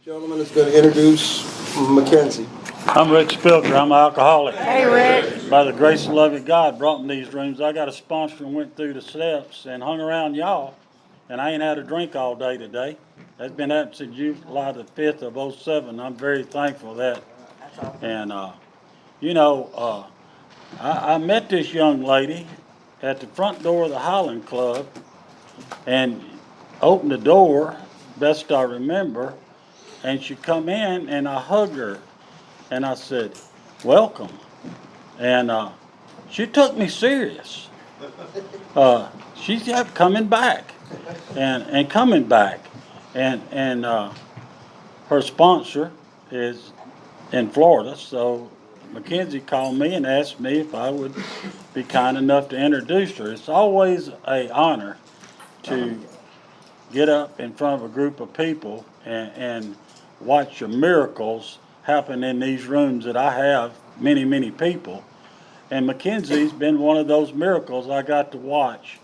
Gentleman is going to introduce Mackenzie. I'm Rick Spilker. I'm an alcoholic. Hey, Rick. By the grace and love of God, brought me these rooms. I got a sponsor and went through the steps and hung around y'all, and I ain't had a drink all day today. That's been happening since July the 5th of '07. I'm very thankful for that. And, I met this young lady at the front door of the Highland Club and opened the door, best I remember, and she come in and I hugged her and I said, welcome. And she took me serious. She kept coming back and coming back. And her sponsor is in Florida, so Mackenzie called me and asked me if I would be kind enough to introduce her. It's always an honor to get up in front of a group of people and watch your miracles happen in these rooms that I have many, many people. And Mackenzie's been one of those miracles I got to watch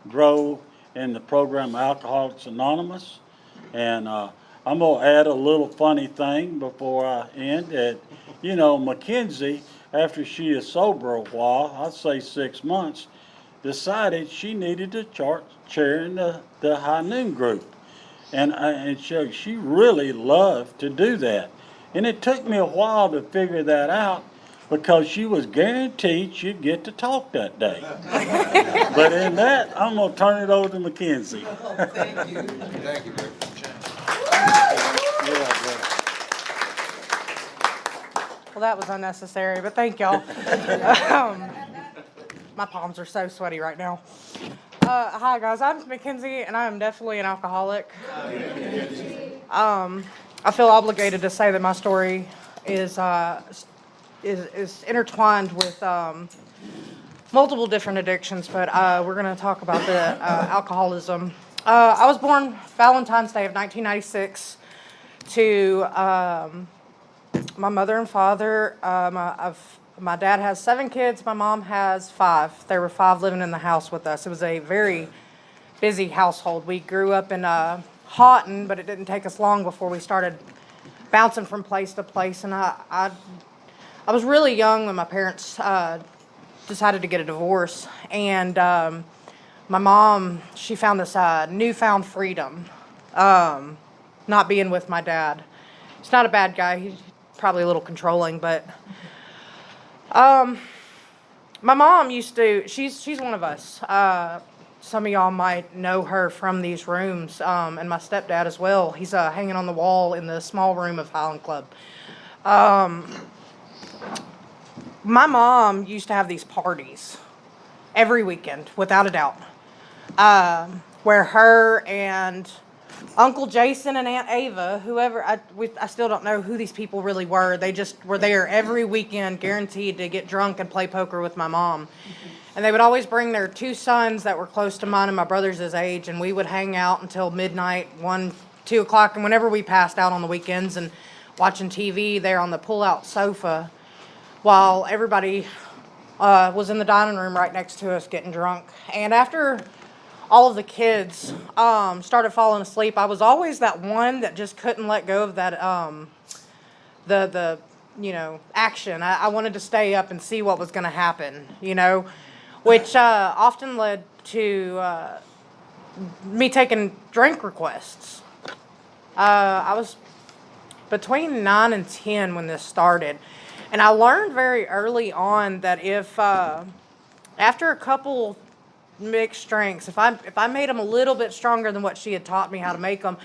grow in the program Alcoholics Anonymous. And I'm going to add a little funny thing before I end that, Mackenzie, after she is sober a while, I'd say 6 months, decided she needed to chair in the high noon group. And she really loved to do that. And it took me a while to figure that out because she was guaranteed she'd get to talk that day. But in that, I'm going to turn it over to Mackenzie. Thank you. Thank you, Rick. Well, that was unnecessary, but thank y'all. My palms are so sweaty right now. Hi, guys. I'm Mackenzie, and I am definitely an alcoholic. I feel obligated to say that my story is intertwined with multiple different addictions, but we're going to talk about the alcoholism. I was born Valentine's Day of 1996 to my mother and father. My dad has 7 kids. My mom has 5. There were 5 living in the house with us. It was a very busy household. We grew up in Houghton, but it didn't take us long before we started bouncing from place to place. And I was really young when my parents decided to get a divorce. And my mom, she found this newfound freedom not being with my dad. He's not a bad guy. He's probably a little controlling, but my mom used to, she's one of us. Some of y'all might know her from these rooms, and my stepdad as well. He's hanging on the wall in the small room of Highland Club. My mom used to have these parties every weekend, without a doubt, where her and Uncle Jason and Aunt Ava, whoever, I still don't know who these people really were. They just were there every weekend, guaranteed to get drunk and play poker with my mom. And they would always bring their 2 sons that were close to mine and my brother's age, and we would hang out until midnight, 1, 2 o'clock, and whenever we passed out on the weekends and watching TV there on the pull-out sofa while everybody was in the dining room right next to us getting drunk. And after all of the kids started falling asleep, I was always that one that just couldn't let go of that the action. I wanted to stay up and see what was going to happen, which often led to me taking drink requests. I was between 9 and 10 when this started, and I learned very early on that if after a couple mixed drinks, if I made them a little bit stronger than what she had taught me how to make them,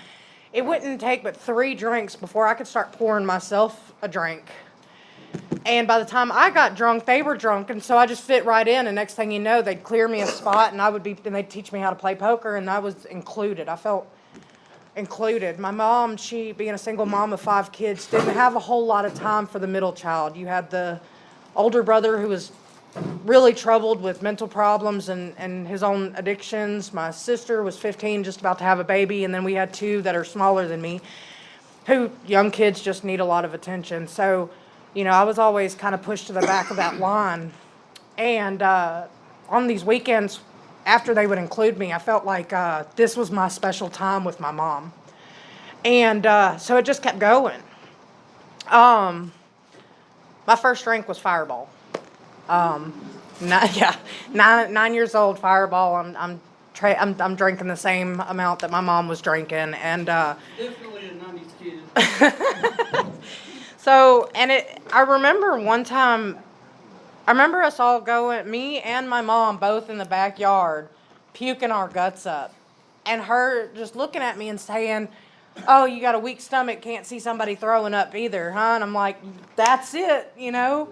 it wouldn't take but 3 drinks before I could start pouring myself a drink. And by the time I got drunk, they were drunk, and so I just fit right in. And next thing you know, they'd clear me a spot, and they'd teach me how to play poker, and I was included. I felt included. My mom, she being a single mom of 5 kids, didn't have a whole lot of time for the middle child. You had the older brother who was really troubled with mental problems and his own addictions. My sister was 15, just about to have a baby, and then we had 2 that are smaller than me, who young kids just need a lot of attention. So, I was always kind of pushed to the back of that line. And on these weekends, after they would include me, I felt like this was my special time with my mom. And so it just kept going. My first drink was Fireball. Yeah, 9 years old, Fireball. I'm drinking the same amount that my mom was drinking, and Definitely a 90s kid. so I remember one time. I remember us all going, me and my mom both in the backyard, puking our guts up, and her just looking at me and saying, "Oh, you got a weak stomach, can't see somebody throwing up either, huh?" And I'm like, "That's it, you know."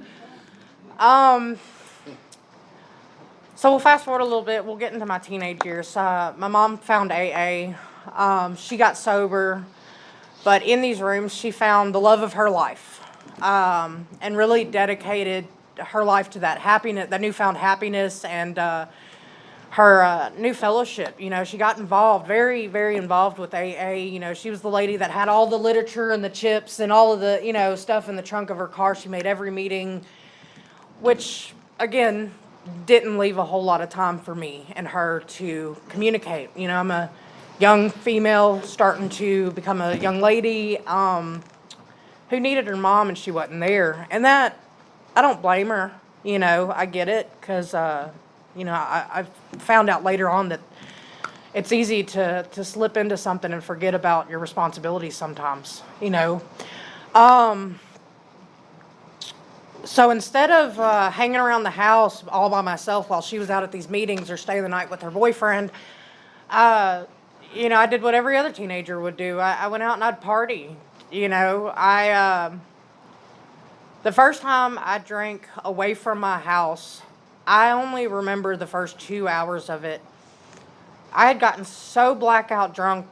So we'll fast forward a little bit. We'll get into my teenage years. My mom found AA. She got sober, but in these rooms, she found the love of her life, and really dedicated her life to that happiness, that newfound happiness, and her new fellowship. You know, she got involved, very, very involved with AA. You know, she was the lady that had all the literature and the chips and all of the, stuff in the trunk of her car. She made every meeting, which, again, didn't leave a whole lot of time for me and her to communicate. You know, I'm a young female starting to become a young lady who needed her mom, and she wasn't there. And that, I don't blame her. You know, I get it, because, I've found out later on that it's easy to slip into something and forget about your responsibilities sometimes, you know. So instead of hanging around the house all by myself while she was out at these meetings or staying the night with her boyfriend, I did what every other teenager would do. I went out and I'd party. The first time I drank away from my house, I only remember the first 2 hours of it. I had gotten so blackout drunk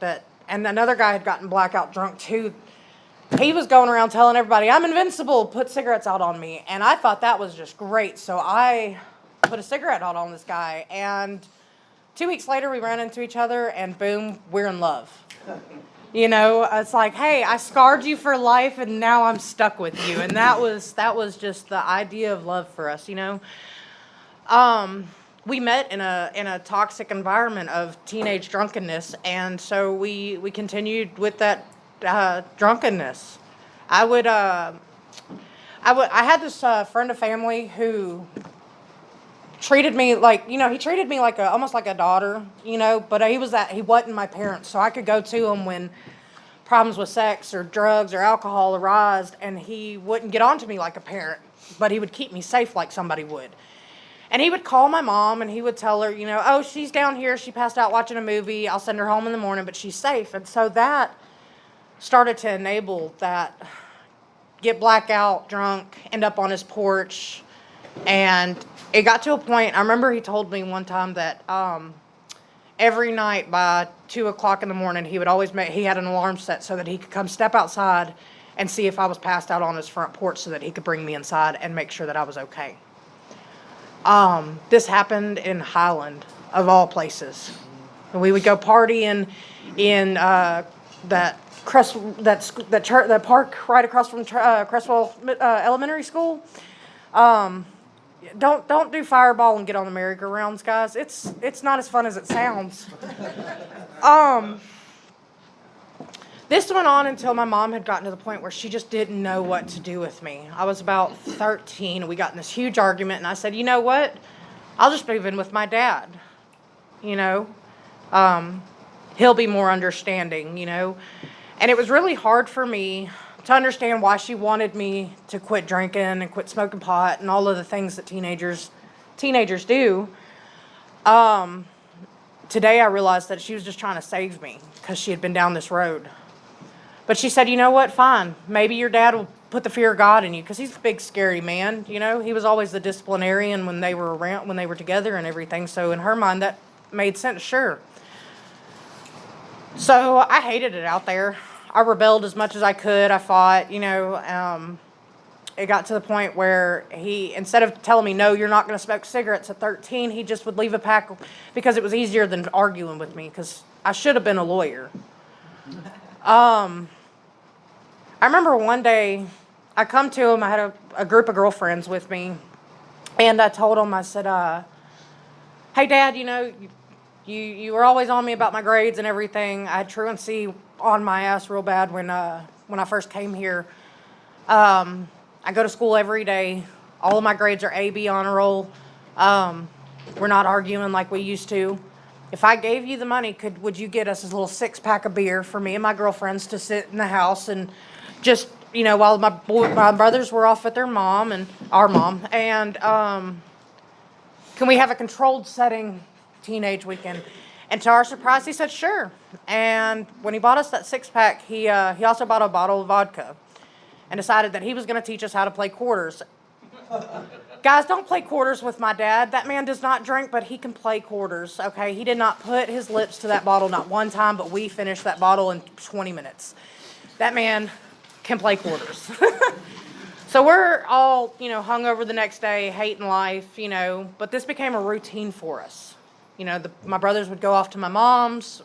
and another guy had gotten blackout drunk too. He was going around telling everybody, "I'm invincible, put cigarettes out on me." And I thought that was just great. So I put a cigarette out on this guy. And 2 weeks later, we ran into each other, and boom, we're in love. It's like, hey, I scarred you for life, and now I'm stuck with you. And that was just the idea of love for us, We met in a toxic environment of teenage drunkenness, and so we continued with that drunkenness. I had this friend of family who treated me like, he treated me like almost like a daughter, but he wasn't my parent, so I could go to him when problems with sex or drugs or alcohol arised, and he wouldn't get on to me like a parent, but he would keep me safe like somebody would. And he would call my mom, and he would tell her, "Oh, she's down here, she passed out watching a movie, I'll send her home in the morning, but she's safe." And so that started to enable that get blackout drunk, end up on his porch. And it got to a point, I remember he told me one time that every night by 2 o'clock in the morning, he would always he had an alarm set so that he could come step outside and see if I was passed out on his front porch so that he could bring me inside and make sure that I was okay. This happened in Highland, of all places. And we would go party in that park right across from Crestwell Elementary School. Don't do Fireball and get on the merry-go-rounds, guys. It's not as fun as it sounds. This went on until my mom had gotten to the point where she just didn't know what to do with me. I was about 13, and we got in this huge argument, and I said, "You know what? I'll just move in with my dad. He'll be more understanding, And it was really hard for me to understand why she wanted me to quit drinking and quit smoking pot and all of the things that teenagers do. Today I realized that she was just trying to save me because she had been down this road. But she said, "You know what? Fine. Maybe your dad will put the fear of God in you," because he's a big, scary man. He was always the disciplinarian when they were around, when they were together and everything. So in her mind, that made sense. Sure. So I hated it out there. I rebelled as much as I could. I fought. It got to the point where he, instead of telling me, "No, you're not going to smoke cigarettes" at 13, he just would leave a pack because it was easier than arguing with me, because I should have been a lawyer. I remember one day I come to him, I had a group of girlfriends with me, and I told him, I said, "Hey, Dad, You were always on me about my grades and everything. I had truancy on my ass real bad when I first came here. I go to school every day. All of my grades are A, B honor roll. We're not arguing like we used to. If I gave you the money, would you get us a little 6-pack of beer for me and my girlfriends to sit in the house and just, while my brothers were off with their mom and our mom, and can we have a controlled setting teenage weekend? And to our surprise, he said sure. And when he bought us that 6-pack, he also bought a bottle of vodka and decided that he was going to teach us how to play quarters. Guys, don't play quarters with my dad. That man does not drink, but he can play quarters, okay? He did not put his lips to that bottle not one time, but we finished that bottle in 20 minutes. That man can play quarters. So we're all, hung over the next day, hating life, but this became a routine for us. My brothers would go off to my mom's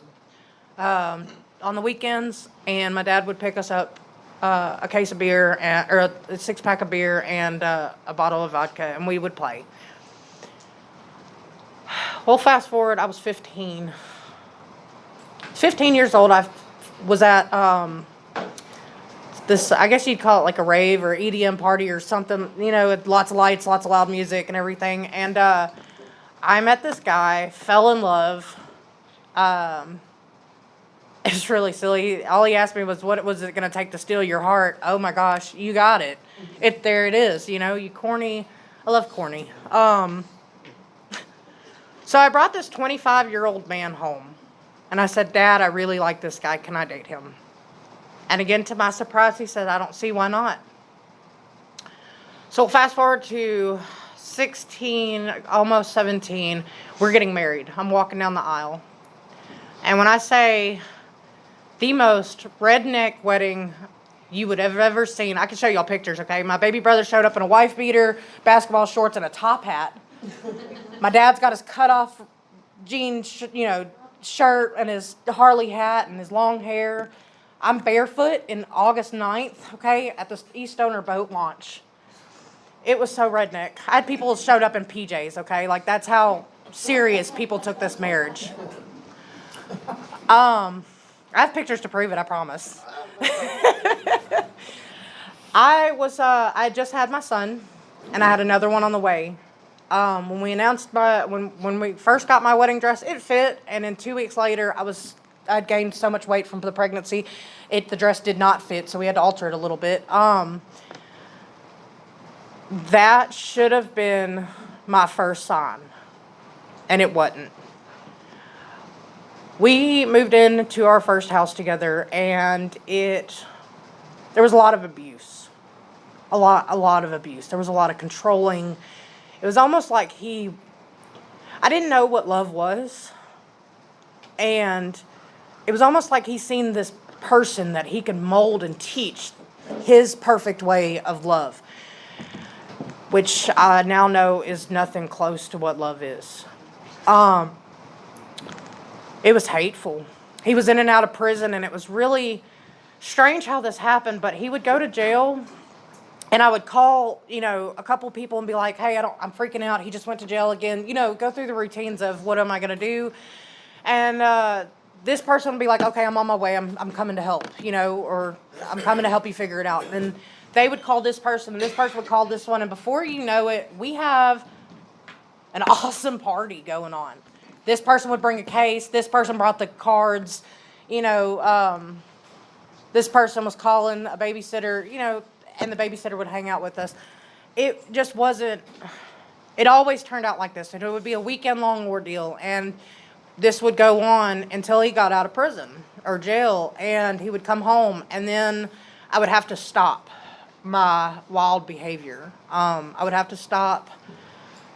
on the weekends, and my dad would pick us up a case of beer, or a 6-pack of beer and a bottle of vodka, and we would play. Well, fast forward, I was 15. 15 years old, I was at this, I guess you'd call it like a rave or EDM party or something, with lots of lights, lots of loud music and everything. And I met this guy, fell in love. It's really silly. All he asked me was, what was it going to take to steal your heart? Oh my gosh, you got it. There it is, you corny. I love corny. So I brought this 25-year-old man home. And I said, Dad, I really like this guy. Can I date him? And again, to my surprise, he said, I don't see why not. So fast forward to 16, almost 17, we're getting married. I'm walking down the aisle. And when I say the most redneck wedding you would have ever seen, I can show y'all pictures, okay? My baby brother showed up in a wife beater, basketball shorts, and a top hat. My dad's got his cut-off jeans, shirt and his Harley hat and his long hair. I'm barefoot in August 9th, okay, at the East Stoner boat launch. It was so redneck. I had people showed up in PJs, okay? Like, that's how serious people took this marriage. I have pictures to prove it, I promise. I just had my son, and I had another one on the way. When we first got my wedding dress, it fit, and then 2 weeks later, I'd gained so much weight from the pregnancy, the dress did not fit, so we had to alter it a little bit. That should have been my first sign, and it wasn't. We moved into our first house together, and there was a lot of abuse. A lot of abuse. There was a lot of controlling. It was almost like I didn't know what love was, and it was almost like he seen this person that he could mold and teach his perfect way of love, which I now know is nothing close to what love is. It was hateful. He was in and out of prison, and it was really strange how this happened, but he would go to jail, and I would call, a couple people and be like, hey, I'm freaking out. He just went to jail again. Go through the routines of what am I going to do? And this person would be like, okay, I'm on my way. I'm coming to help, or I'm coming to help you figure it out. And they would call this person, and this person would call this one. And before you know it, we have an awesome party going on. This person would bring a case. This person brought the cards. This person was calling a babysitter, and the babysitter would hang out with us. It just wasn't, it always turned out like this. And it would be a weekend-long ordeal. And this would go on until he got out of prison or jail. And he would come home. And then I would have to stop my wild behavior. I would have to stop,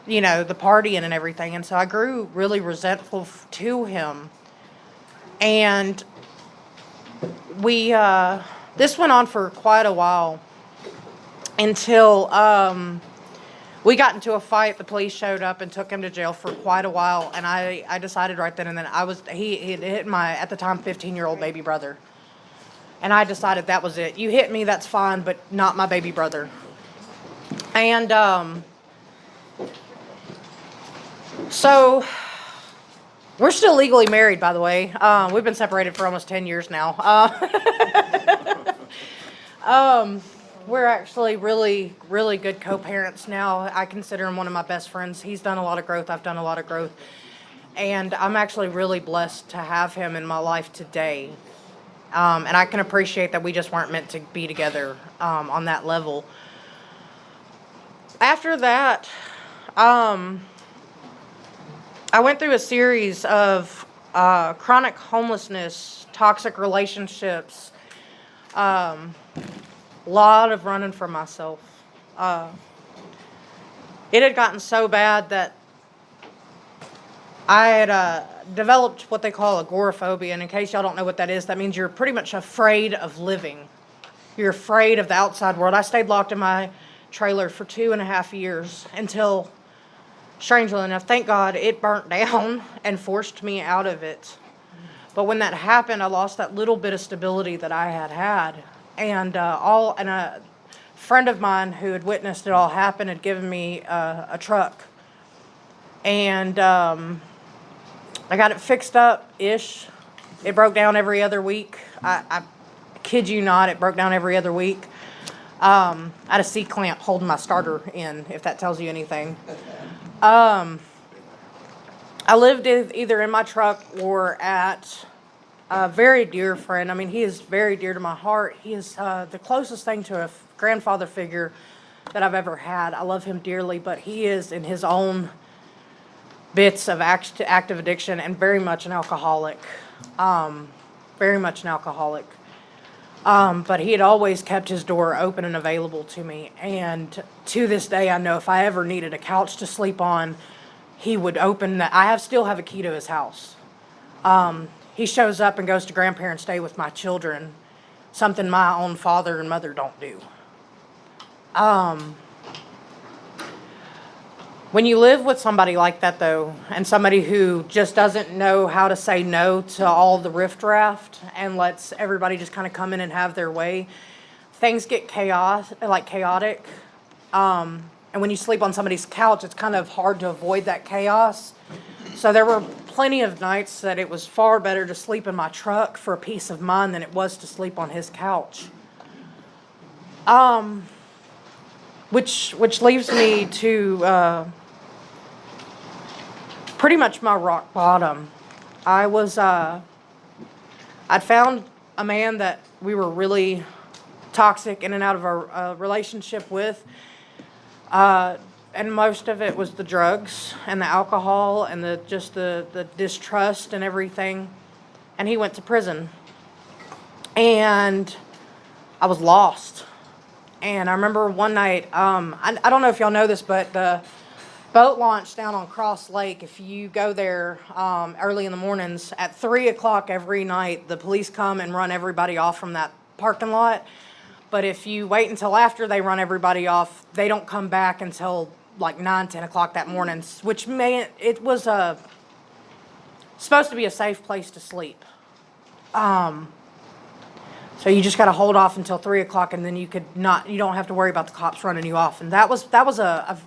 the partying and everything. And so I grew really resentful to him. And this went on for quite a while until we got into a fight. The police showed up and took him to jail for quite a while. And I decided right then and then he hit my, at the time, 15-year-old baby brother. And I decided that was it. You hit me, that's fine, but not my baby brother. And so We're still legally married, by the way. We've been separated for almost 10 years now. We're actually really, really good co-parents now. I consider him one of my best friends. He's done a lot of growth. I've done a lot of growth. And I'm actually really blessed to have him in my life today. And I can appreciate that we just weren't meant to be together on that level. After that, I went through a series of chronic homelessness, toxic relationships, lot of running for myself. It had gotten so bad that I had developed what they call agoraphobia, and in case y'all don't know what that is, that means you're pretty much afraid of living. You're afraid of the outside world. I stayed locked in my trailer for 2.5 years until, strangely enough, thank God, it burnt down and forced me out of it. But when that happened, I lost that little bit of stability that I had. And a friend of mine who had witnessed it all happen had given me a truck. And I got it fixed up-ish. It broke down every other week. I kid you not, it broke down every other week. I had a C-clamp holding my starter in, if that tells you anything. I lived either in my truck or at a very dear friend. I mean, he is very dear to my heart. He is the closest thing to a grandfather figure that I've ever had. I love him dearly, but he is in his own bits of active addiction and very much an alcoholic. Very much an alcoholic. But he had always kept his door open and available to me. And to this day, I know if I ever needed a couch to sleep on, he would open that. I still have a key to his house. He shows up and goes to grandparents' day with my children, something my own father and mother don't do. When you live with somebody like that, though, and somebody who just doesn't know how to say no to all the riffraff and lets everybody just kind of come in and have their way, things get chaotic. And when you sleep on somebody's couch, it's kind of hard to avoid that chaos. So there were plenty of nights that it was far better to sleep in my truck for a peace of mind than it was to sleep on his couch. Which leaves me to pretty much my rock bottom. I'd found a man that we were really toxic in and out of our relationship with. And most of it was the drugs and the alcohol and the distrust and everything. And he went to prison. And I was lost. And I remember one night, I don't know if y'all know this, but the boat launch down on Cross Lake, if you go there early in the mornings, at 3 o'clock every night, the police come and run everybody off from that parking lot. But if you wait until after they run everybody off, they don't come back until like 9, 10 o'clock that morning, which it was supposed to be a safe place to sleep. So you just got to hold off until 3 o'clock, and then you don't have to worry about the cops running you off. And that was a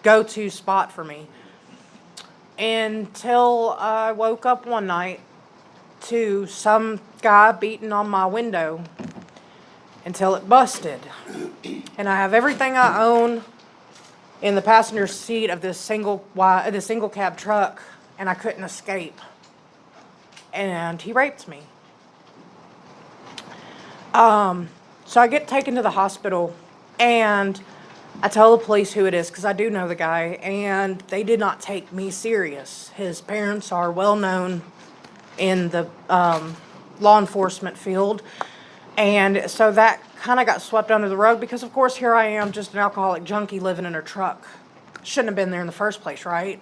go-to spot for me until I woke up one night to some guy beating on my window until it busted. And I have everything I own in the passenger seat of this single cab truck, and I couldn't escape. And he raped me. So I get taken to the hospital, and I tell the police who it is, because I do know the guy, and they did not take me serious. His parents are well known in the law enforcement field, and so that kind of got swept under the rug, because of course here I am, just an alcoholic junkie living in a truck. Shouldn't have been there in the first place, right?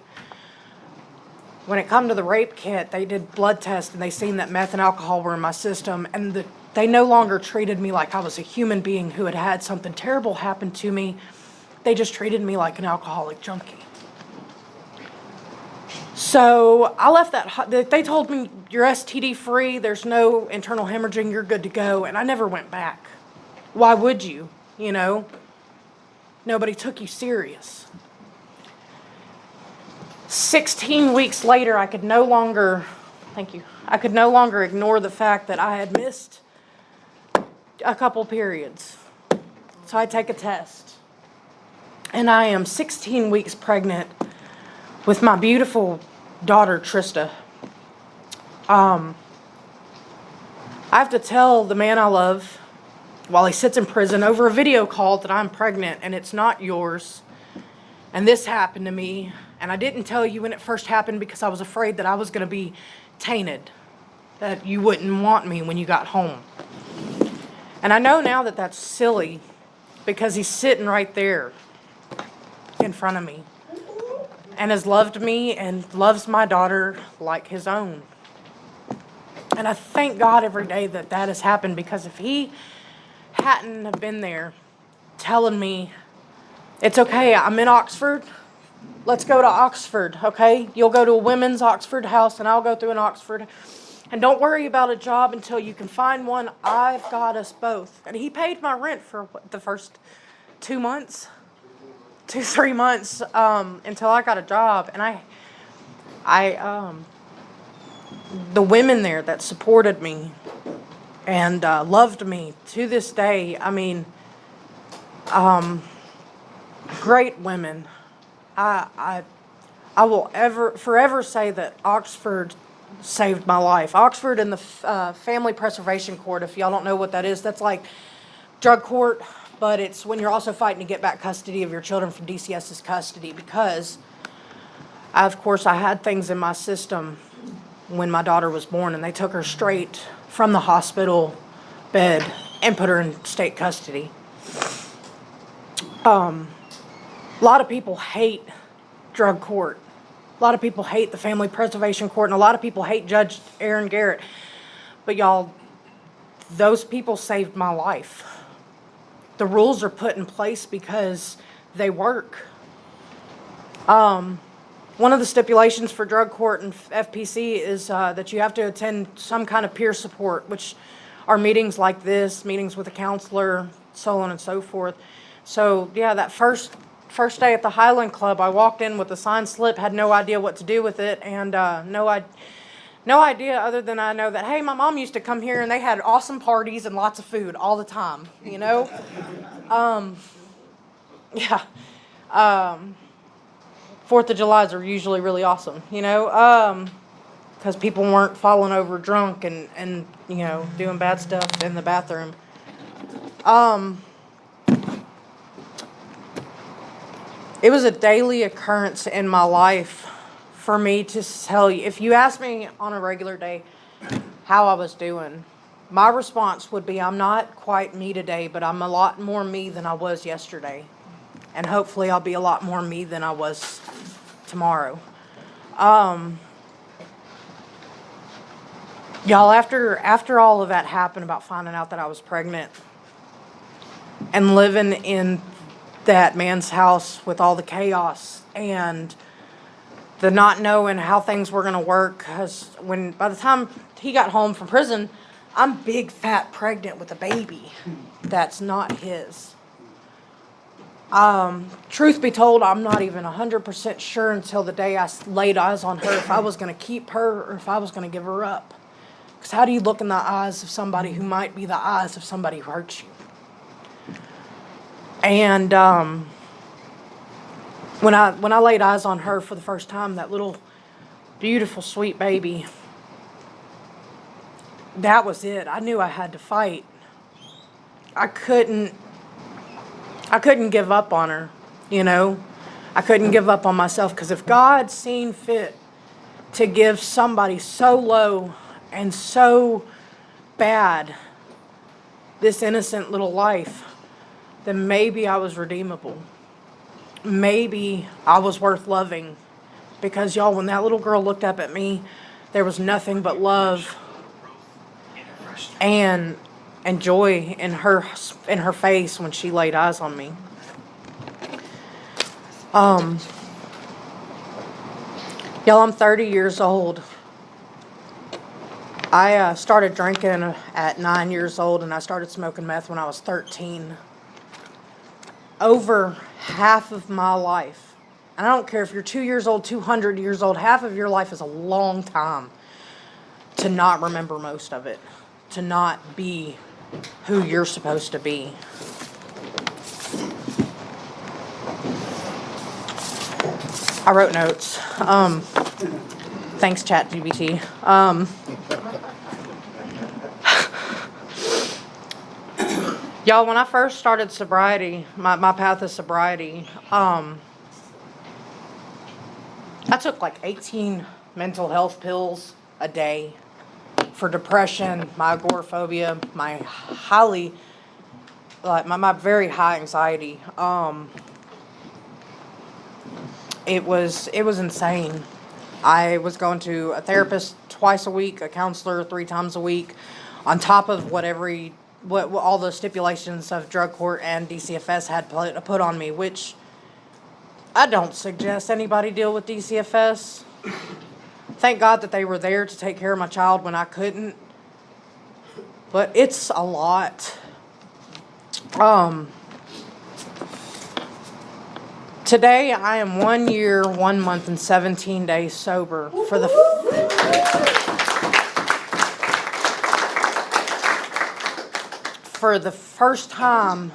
When it come to the rape kit, they did blood tests, and they seen that meth and alcohol were in my system, and they no longer treated me like I was a human being who had had something terrible happen to me. They just treated me like an alcoholic junkie. So I left that. They told me, you're STD free, there's no internal hemorrhaging, you're good to go. And I never went back. Why would you? You know? Nobody took you serious. 16 weeks later, I could no longer, thank you, I could no longer ignore the fact that I had missed a couple periods. So I take a test. And I am 16 weeks pregnant with my beautiful daughter, Trista. I have to tell the man I love while he sits in prison over a video call that I'm pregnant and it's not yours. And this happened to me. And I didn't tell you when it first happened because I was afraid that I was going to be tainted, that you wouldn't want me when you got home. And I know now that that's silly because he's sitting right there in front of me and has loved me and loves my daughter like his own. And I thank God every day that that has happened, because if he hadn't have been there telling me, it's okay, I'm in Oxford, let's go to Oxford, okay? You'll go to a women's Oxford house and I'll go through an Oxford. And don't worry about a job until you can find one. I've got us both. And he paid my rent for the first 3 months, until I got a job. And the women there that supported me and loved me to this day, I mean, great women. I will forever say that Oxford saved my life. Oxford and the Family Preservation Court, if y'all don't know what that is, that's like drug court, but it's when you're also fighting to get back custody of your children from DCS's custody, because of course I had things in my system when my daughter was born, and they took her straight from the hospital bed and put her in state custody. A lot of people hate drug court. A lot of people hate the Family Preservation Court, and a lot of people hate Judge Aaron Garrett. But y'all, those people saved my life. The rules are put in place because they work. One of the stipulations for drug court and FPC is that you have to attend some kind of peer support, which are meetings like this, meetings with a counselor, so on and so forth. So yeah, that first day at the Highland Club, I walked in with a signed slip, had no idea what to do with it, and no idea other than I know that, hey, my mom used to come here and they had awesome parties and lots of food all the time, you know? Yeah. 4th of July's are usually really awesome, you know? Because people weren't falling over drunk and, you know, doing bad stuff in the bathroom. It was a daily occurrence in my life for me to tell you. If you ask me on a regular day how I was doing, my response would be, I'm not quite me today, but I'm a lot more me than I was yesterday. And hopefully I'll be a lot more me than I was tomorrow. Y'all, after all of that happened about finding out that I was pregnant and living in that man's house with all the chaos and the not knowing how things were going to work, because by the time he got home from prison, I'm big fat pregnant with a baby that's not his. Truth be told, I'm not even 100% sure until the day I laid eyes on her if I was going to keep her or if I was going to give her up. Because how do you look in the eyes of somebody who might be the eyes of somebody who hurts you? And when I laid eyes on her for the first time, that little beautiful sweet baby, that was it. I knew I had to fight. I couldn't give up on her, you know. I couldn't give up on myself, because if God seen fit to give somebody so low and so bad this innocent little life, then maybe I was redeemable. Maybe I was worth loving. Because y'all, when that little girl looked up at me, there was nothing but love and joy in her face when she laid eyes on me. Y'all, I'm 30 years old. I started drinking at 9 years old, and I started smoking meth when I was 13. Over half of my life And I don't care if you're 2 years old, 200 years old, half of your life is a long time to not remember most of it, to not be who you're supposed to be. I wrote notes. Thanks, ChatGPT. Y'all, when I first started sobriety, my path of sobriety, I took like 18 mental health pills a day for depression, my agoraphobia, my very high anxiety. It was insane. I was going to a therapist twice a week, a counselor 3 times a week, on top of what all the stipulations of drug court and DCFS had put on me, which I don't suggest anybody deal with DCFS. Thank God that they were there to take care of my child when I couldn't. But it's a lot. Today I am 1 year, 1 month, and 17 days sober for the first time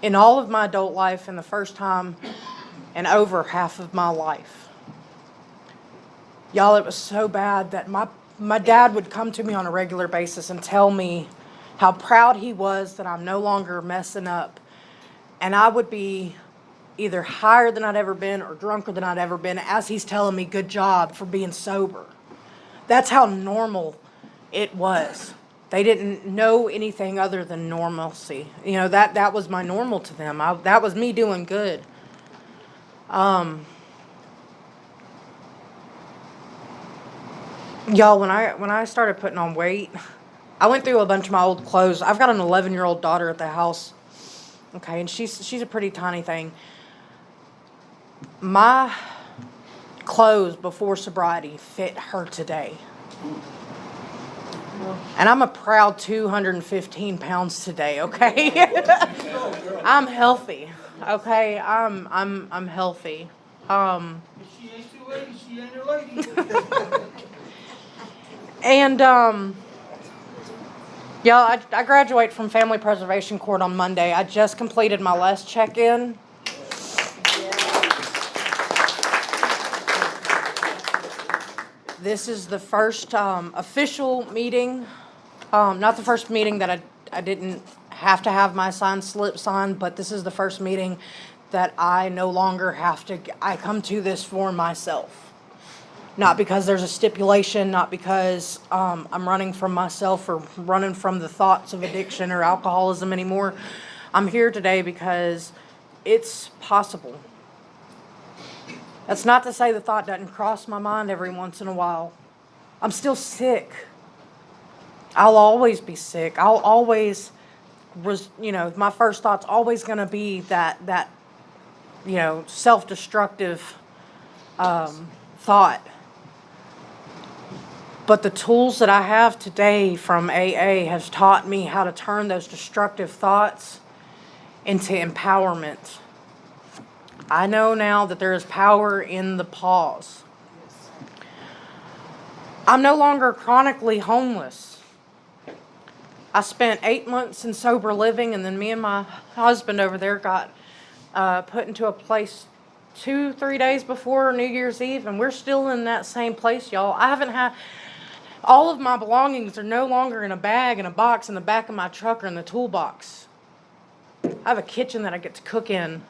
in all of my adult life, and the first time in over half of my life. Y'all, it was so bad that my dad would come to me on a regular basis and tell me how proud he was that I'm no longer messing up. And I would be either higher than I'd ever been or drunker than I'd ever been as he's telling me good job for being sober. That's how normal it was. They didn't know anything other than normalcy. You know, that was my normal to them. That was me doing good. Y'all, when I started putting on weight, I went through a bunch of my old clothes. I've got an 11-year-old daughter at the house. Okay, and she's a pretty tiny thing. My clothes before sobriety fit her today. And I'm a proud 215 pounds today, okay? I'm healthy, okay? I'm healthy. If she ain't 280, she ain't a lady. And, y'all, I graduate from Family Preservation Court on Monday. I just completed my last check-in. This is the first official meeting, not the first meeting that I didn't have to have my signed slip signed, but this is the first meeting that I no longer have to, I come to this for myself. Not because there's a stipulation, not because I'm running from myself or running from the thoughts of addiction or alcoholism anymore. I'm here today because it's possible. That's not to say the thought doesn't cross my mind every once in a while. I'm still sick. I'll always be sick. I'll always, my first thought's always going to be that self-destructive thought. But the tools that I have today from AA has taught me how to turn those destructive thoughts into empowerment. I know now that there is power in the pause. I'm no longer chronically homeless. I spent 8 months in sober living, and then me and my husband over there got put into a place 2-3 days before New Year's Eve, and we're still in that same place, y'all. I haven't had... All of my belongings are no longer in a bag, in a box, in the back of my truck or in the toolbox. I have a kitchen that I get to cook in.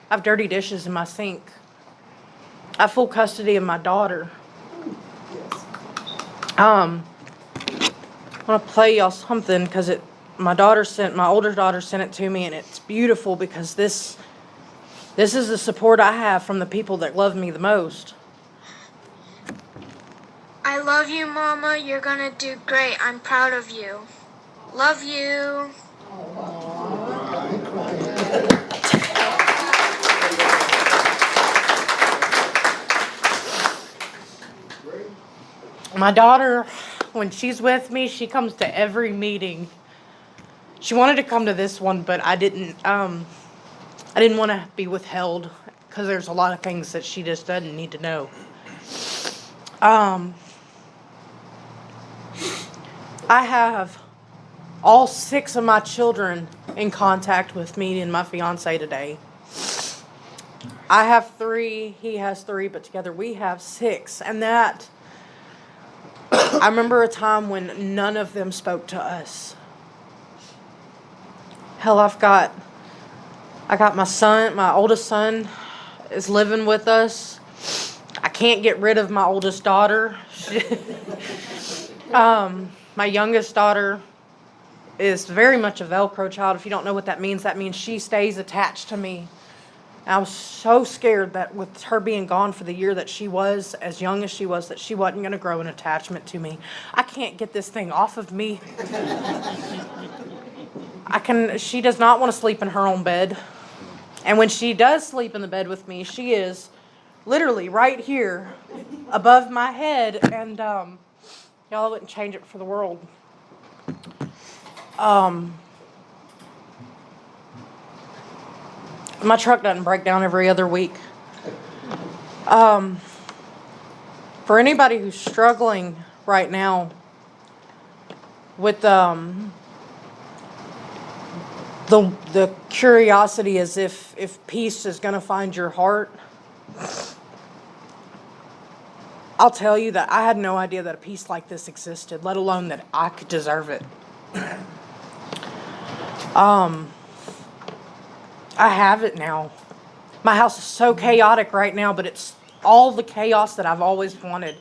I have dirty dishes in my sink. I have full custody of my daughter. I want to play y'all something because my older daughter sent it to me, and it's beautiful because this is the support I have from the people that love me the most. I love you, Mama. You're gonna do great. I'm proud of you. Love you. My daughter, when she's with me, she comes to every meeting. She wanted to come to this one, but I didn't want to be withheld because there's a lot of things that she just doesn't need to know. I have all 6 of my children in contact with me and my fiance today. I have 3, he has 3, but together we have 6. And that, I remember a time when none of them spoke to us. Hell, I got my son, my oldest son is living with us. I can't get rid of my oldest daughter. My youngest daughter is very much a Velcro child. If you don't know what that means she stays attached to me. And I was so scared that with her being gone for the year that she was, as young as she was, that she wasn't going to grow an attachment to me. I can't get this thing off of me. She does not want to sleep in her own bed. And when she does sleep in the bed with me, she is literally right here above my head. And y'all, I wouldn't change it for the world. My truck doesn't break down every other week. For anybody who's struggling right now with the curiosity as if peace is going to find your heart, I'll tell you that I had no idea that a peace like this existed, let alone that I could deserve it. I have it now. My house is so chaotic right now, but it's all the chaos that I've always wanted.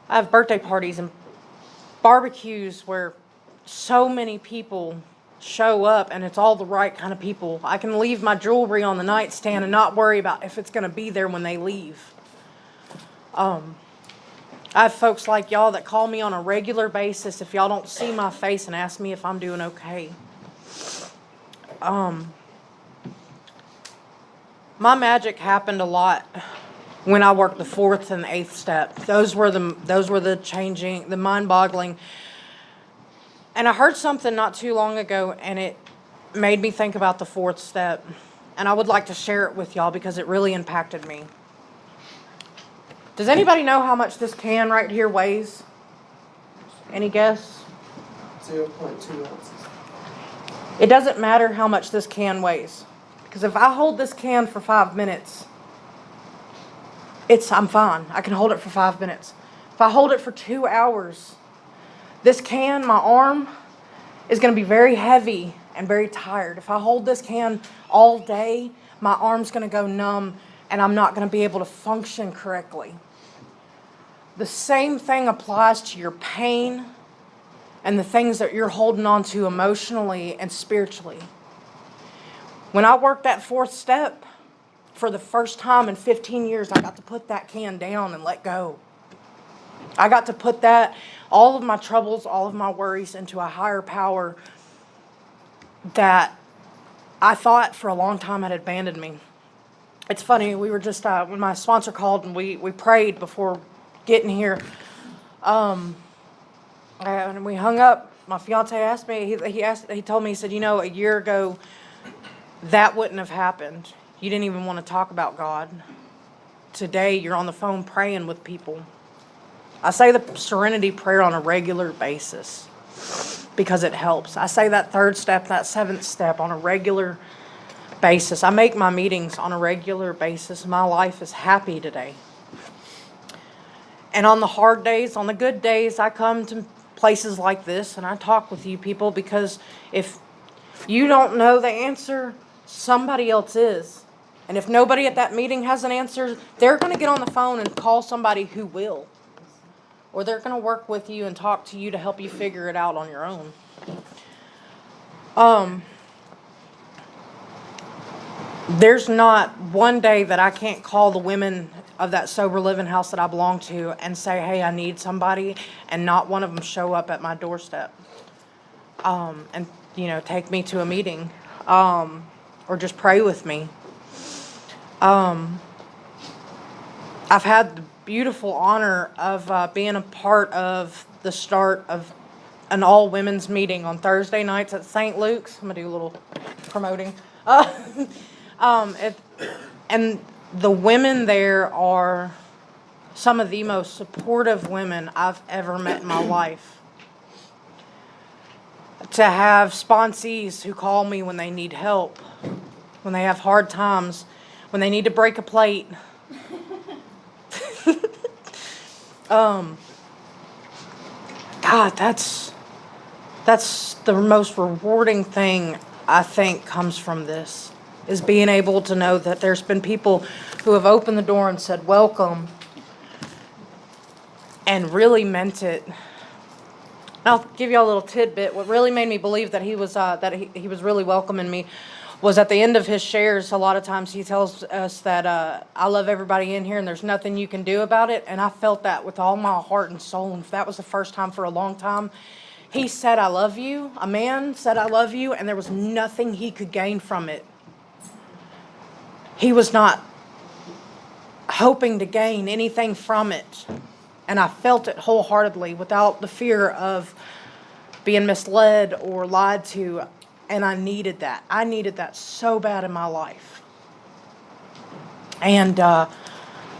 I have birthday parties and barbecues where so many people show up, and it's all the right kind of people. I can leave my jewelry on the nightstand and not worry about if it's going to be there when they leave. I have folks like y'all that call me on a regular basis if y'all don't see my face and ask me if I'm doing okay. My magic happened a lot when I worked the 4th and the 8th step. Those were the changing, the mind-boggling. And I heard something not too long ago, and it made me think about the 4th step. And I would like to share it with y'all because it really impacted me. Does anybody know how much this can right here weighs? Any guess? 0.2 ounces. It doesn't matter how much this can weighs. Because if I hold this can for 5 minutes, I'm fine. I can hold it for 5 minutes. If I hold it for 2 hours, this can, my arm, is going to be very heavy and very tired. If I hold this can all day, my arm's going to go numb and I'm not going to be able to function correctly. The same thing applies to your pain and the things that you're holding on to emotionally and spiritually. When I worked that 4th step, for the first time in 15 years, I got to put that can down and let go. I got to put all of my troubles, all of my worries into a higher power that I thought for a long time had abandoned me. It's funny, we were just, when my sponsor called and we prayed before getting here, and we hung up, my fiance asked me, he told me, he said, a year ago, that wouldn't have happened. You didn't even want to talk about God. Today, you're on the phone praying with people. I say the serenity prayer on a regular basis because it helps. I say that 3rd step, that 7th step on a regular basis. I make my meetings on a regular basis. My life is happy today. And on the hard days, on the good days, I come to places like this and I talk with you people because if you don't know the answer, somebody else is. And if nobody at that meeting has an answer, they're going to get on the phone and call somebody who will. Or they're going to work with you and talk to you to help you figure it out on your own. There's not one day that I can't call the women of that sober living house that I belong to and say, hey, I need somebody, and not one of them show up at my doorstep. And take me to a meeting. Or just pray with me. I've had the beautiful honor of being a part of the start of an all-women's meeting on Thursday nights at St. Luke's. I'm going to do a little promoting. And And the women there are some of the most supportive women I've ever met in my life. To have sponsees who call me when they need help, when they have hard times, when they need to break a plate. God, that's the most rewarding thing I think comes from this, is being able to know that there's been people who have opened the door and said welcome and really meant it. I'll give you a little tidbit. What really made me believe that he was really welcoming me was at the end of his shares. A lot of times he tells us that I love everybody in here and there's nothing you can do about it. And I felt that with all my heart and soul. And that was the first time for a long time. He said, I love you. A man said, I love you. And there was nothing he could gain from it. He was not hoping to gain anything from it. And I felt it wholeheartedly without the fear of being misled or lied to. And I needed that. I needed that so bad in my life. And I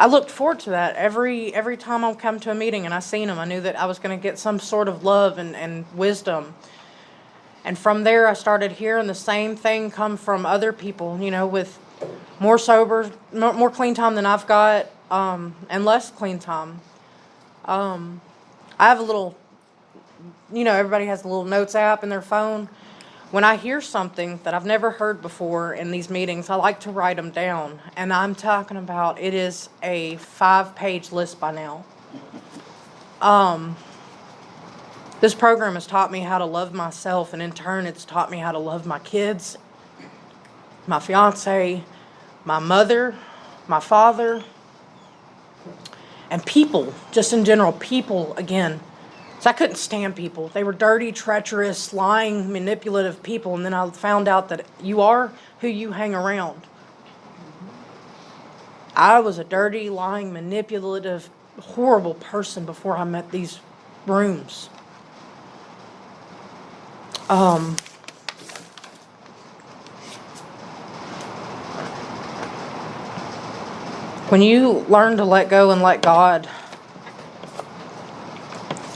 looked forward to that every time I come to a meeting and I seen him. I knew that I was going to get some sort of love and wisdom. And from there, I started hearing the same thing come from other people, with more sober, more clean time than I've got, and less clean time. I have a little, everybody has a little notes app in their phone. When I hear something that I've never heard before in these meetings, I like to write them down. And I'm talking about, it is a 5-page list by now. This program has taught me how to love myself, and in turn, it's taught me how to love my kids, my fiance, my mother, my father, and people, just in general, people again. So I couldn't stand people. They were dirty, treacherous, lying, manipulative people. And then I found out that you are who you hang around. I was a dirty, lying, manipulative, horrible person before I met these rooms. When you learn to let go and let God,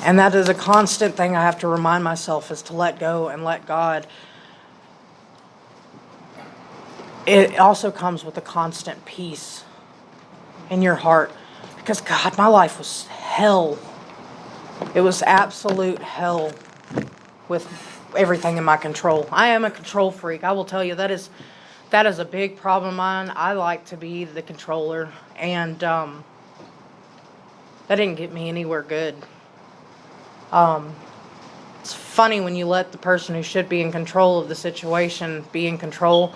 and that is a constant thing I have to remind myself, is to let go and let God. It also comes with a constant peace in your heart. Because God, my life was hell. It was absolute hell with everything in my control. I am a control freak. I will tell you, that is a big problem of mine. I like to be the controller. And that didn't get me anywhere good. It's funny when you let the person who should be in control of the situation be in control.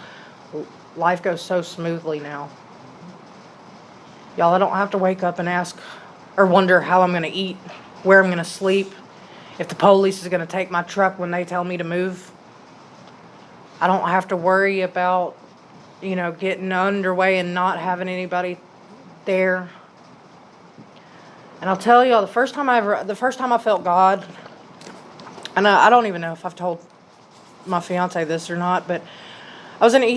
Life goes so smoothly now. Y'all, I don't have to wake up and ask or wonder how I'm going to eat, where I'm going to sleep, if the police is going to take my truck when they tell me to move. I don't have to worry about, getting underway and not having anybody there. And I'll tell y'all, the first time I felt God, and I don't even know if I've told my fiance this or not, but I was in an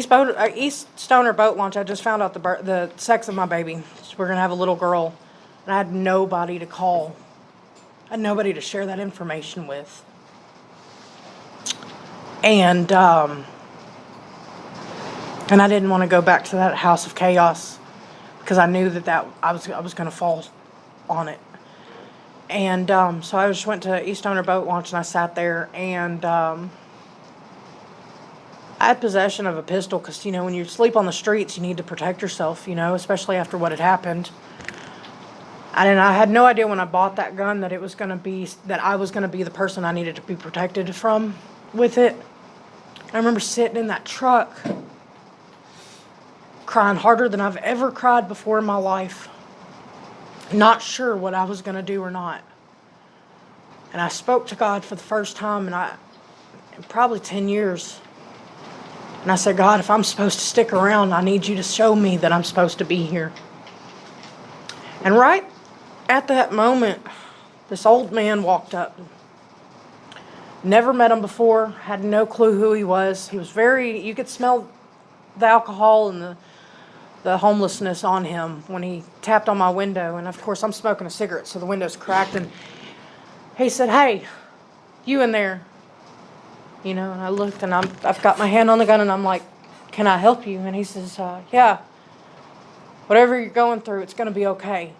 East Stoner boat launch. I just found out the sex of my baby. So we're gonna have a little girl, and I had nobody to call. I had nobody to share that information with. And I didn't want to go back to that house of chaos because I knew that I was gonna fall on it. And so I just went to East Stoner boat launch and I sat there, and I had possession of a pistol because, when you sleep on the streets, you need to protect yourself, especially after what had happened. And I had no idea when I bought that gun that I was going to be the person I needed to be protected from with it. I remember sitting in that truck crying harder than I've ever cried before in my life. Not sure what I was going to do or not. And I spoke to God for the first time in probably 10 years. And I said, God, if I'm supposed to stick around, I need you to show me that I'm supposed to be here. And right at that moment, this old man walked up. Never met him before, had no clue who he was. He was you could smell the alcohol and the homelessness on him when he tapped on my window. And of course, I'm smoking a cigarette, so the window's cracked. And he said, "Hey, you in there?" You know, and I looked, and I've got my hand on the gun, and I'm like, "Can I help you?" And he says, "Yeah, whatever you're going through, it's going to be okay."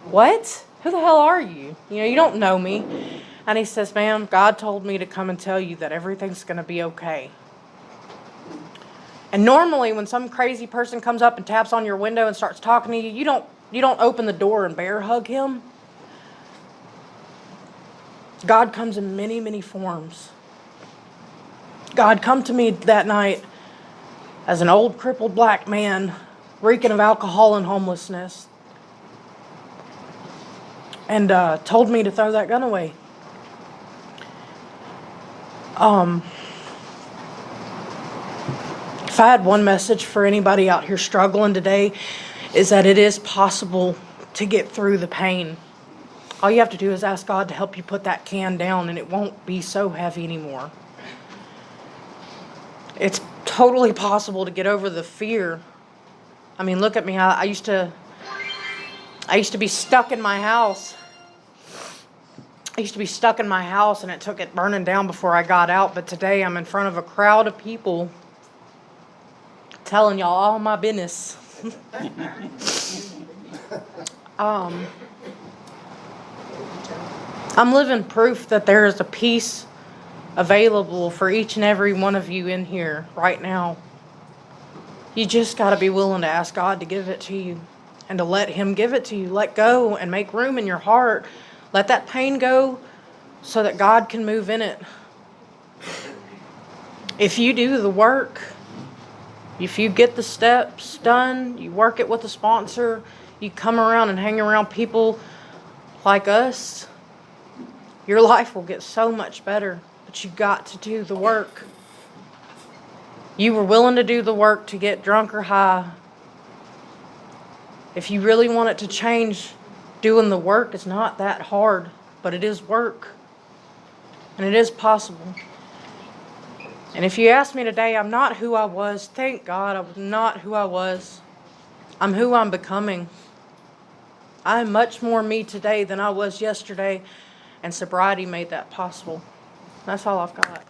What? Who the hell are you? You know, you don't know me. And he says, "Ma'am, God told me to come and tell you that everything's going to be okay." And normally when some crazy person comes up and taps on your window and starts talking to you, you don't open the door and bear hug him. God comes in many, many forms. God come to me that night as an old crippled black man reeking of alcohol and homelessness, and told me to throw that gun away. If I had one message for anybody out here struggling today, is that it is possible to get through the pain. All you have to do is ask God to help you put that can down, and it won't be so heavy anymore. It's totally possible to get over the fear. I mean, look at me. I used to be stuck in my house. I used to be stuck in my house, and it took it burning down before I got out. But today I'm in front of a crowd of people telling y'all all my business. I'm living proof that there is a peace available for each and every one of you in here right now. You just got to be willing to ask God to give it to you and to let Him give it to you. Let go and make room in your heart. Let that pain go so that God can move in it. If you do the work, if you get the steps done, you work it with a sponsor, you come around and hang around people like us, your life will get so much better. But you got to do the work. You were willing to do the work to get drunk or high. If you really want it to change, doing the work is not that hard, but it is work. And it is possible. And if you ask me today, I'm not who I was. Thank God I was not who I was. I'm who I'm becoming. I'm much more me today than I was yesterday, and sobriety made that possible. That's all I've got.